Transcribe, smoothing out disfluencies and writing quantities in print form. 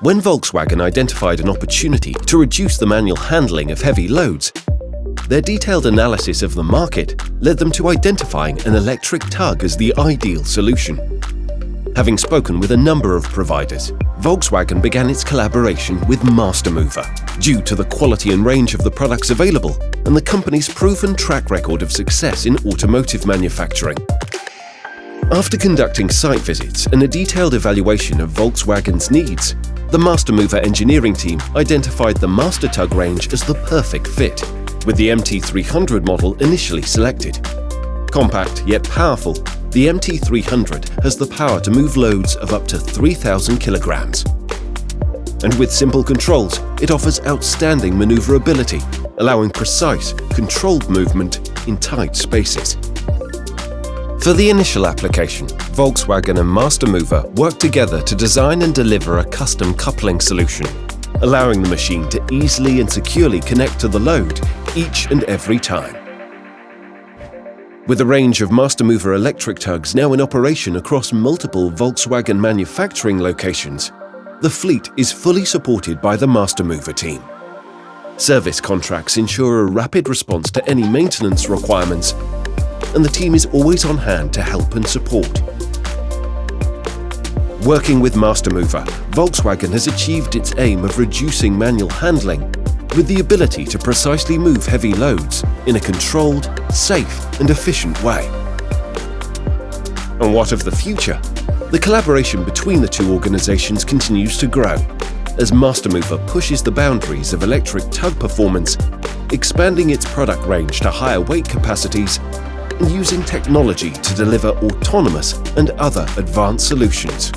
When Volkswagen identified an opportunity to reduce the manual handling of heavy loads, their detailed analysis of the market led them to identifying an electric tug as the ideal solution. Having spoken with a number of providers, Volkswagen began its collaboration with MasterMover due to the quality and range of the products available and the company's proven track record of success in automotive manufacturing. After conducting site visits and a detailed evaluation of Volkswagen's needs, the MasterMover engineering team identified the Master Tug range as the perfect fit, with the MT300 model initially selected. Compact yet powerful, the MT300 has the power to move loads of up to 3,000 kilograms. And with simple controls, it offers outstanding maneuverability, allowing precise, controlled movement in tight spaces. For the initial application, Volkswagen and MasterMover worked together to design and deliver a custom coupling solution, allowing the machine to easily and securely connect to the load each and every time. With a range of MasterMover electric tugs now in operation across multiple Volkswagen manufacturing locations, the fleet is fully supported by the MasterMover team. Service contracts ensure a rapid response to any maintenance requirements, and the team is always on hand to help and support. Working with MasterMover, Volkswagen has achieved its aim of reducing manual handling with the ability to precisely move heavy loads in a controlled, safe and efficient way. And what of the future? The collaboration between the two organizations continues to grow as MasterMover pushes the boundaries of electric tug performance, expanding its product range to higher weight capacities and using technology to deliver autonomous and other advanced solutions.